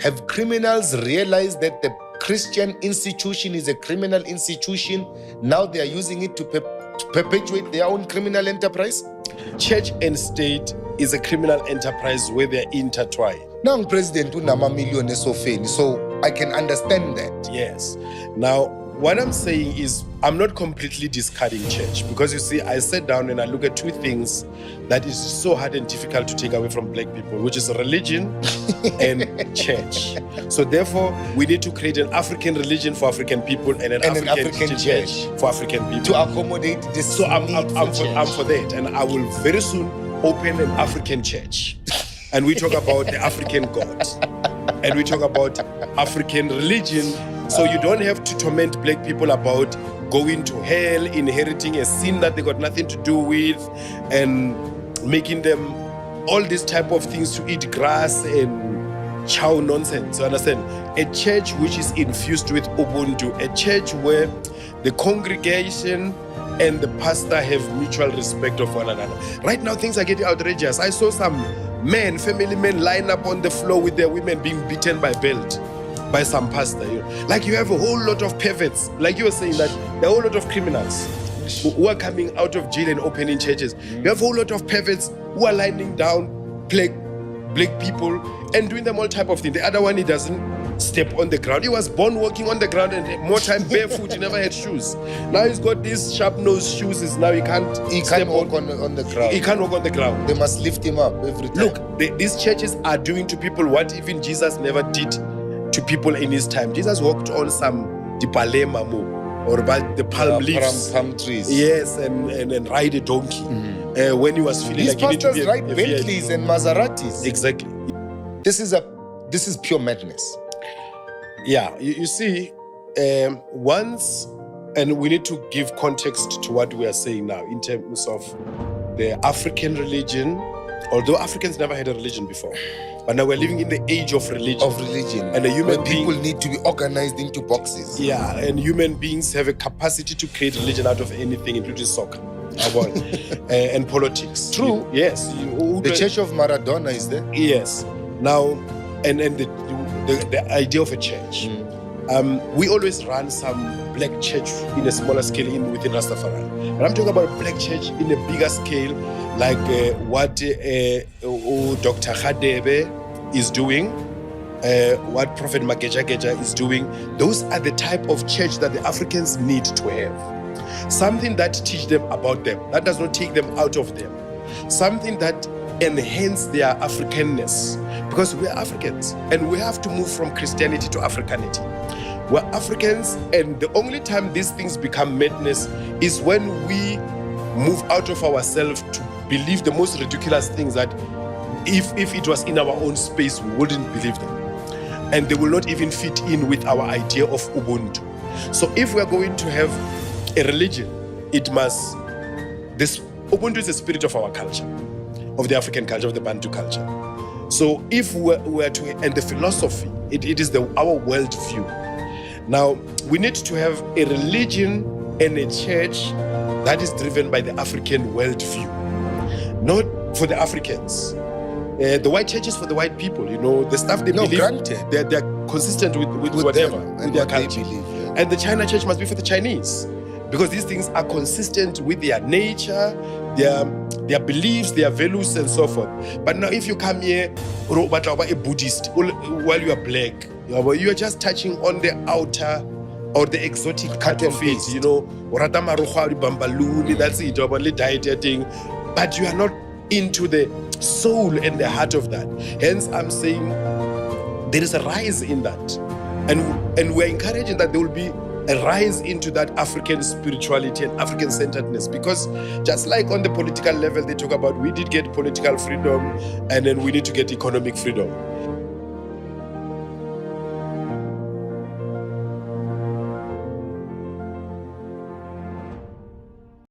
Have criminals realized that the Christian institution is a criminal institution? Now they are using it to perpetuate their own criminal enterprise? Church and state is a criminal enterprise where they're intertwined. Now, President, unama so I can understand that. Yes. Now, what I'm saying is I'm not completely discarding church, because you see, I sat down and I look at two things that is so hard and difficult to take away from black people, which is religion and church. So therefore, we need to create an African religion for African people and an African church for African people. To accommodate this. So I'm for that. And I will very soon open an African church. And we talk about the African God. And we talk about African religion. So you don't have to torment black people about going to hell, inheriting a sin that they got nothing to do with, and making them all these type of things to eat grass and chow nonsense. You understand? A church which is infused with Ubuntu, a church where the congregation and the pastor have mutual respect of one another. Right now, things are getting outrageous. I saw some men, family men, line up on the floor with their women being beaten by belt by some pastor. You know? Like you have a whole lot of perverts, like you were saying, that there are a whole lot of criminals who are coming out of jail and opening churches. You have a whole lot of perverts who are lining down black people and doing them all type of things. The other one, he doesn't step on the ground. He was born walking on the ground and more time barefoot. He never had shoes. Now he's got these sharp-nosed shoes. Now he can't walk on the ground. He can't walk on the ground. They must lift him up every time. Look, these churches are doing to people what even Jesus never did to people in his time. Jesus walked on some dipalema or by the palm leaves. Palm trees. Yes, and ride a donkey. When he was feeling these like he needed to be ride Bentleys and Maseratis. Exactly. This is pure madness. Yeah, you see, once, and we need to give context to what we are saying now in terms of the African religion, although Africans never had a religion before. But now we're living in the age of religion. And people need to be organized into boxes. Yeah, and human beings have a capacity to create religion out of anything, including soccer and politics. True. Yes. The Church of Maradona is there. Yes. Now, and the idea of a church. We always run some black church in a smaller scale within Rastafari. But I'm talking about a black church in a bigger scale, like what Dr. Khadebe is doing, what Prophet Mageja is doing. Those are the type of church that the Africans need to have. Something that teach them about them, that does not take them out of them. Something that enhance their Africanness, because we are Africans and we have to move from Christianity to Africanity. We're Africans, and the only time these things become madness is when we move out of ourselves to believe the most ridiculous things that if it was in our own space, we wouldn't believe them. And they will not even fit in with our idea of Ubuntu. So if we're going to have a religion, Ubuntu is the spirit of our culture, of the African culture, of the Bantu culture. So if we're to, and the philosophy, it is our worldview. Now, we need to have a religion and a church that is driven by the African worldview, not for the Africans. The white church is for the white people, the stuff they believe. Granted. They're consistent with whatever, with their culture. Believe, yeah. And the China church must be for the Chinese, because these things are consistent with their nature, their beliefs, their values, and so forth. But now if you come here, a Buddhist, while you are black, you are just touching on the outer or the exotic part of it, that's it, only dieting, but you are not into the soul and the heart of that. Hence, I'm saying there is a rise in that. And we're encouraging that there will be a rise into that African spirituality and African centeredness, because just like on the political level, they talk about we did get political freedom and then we need to get economic freedom.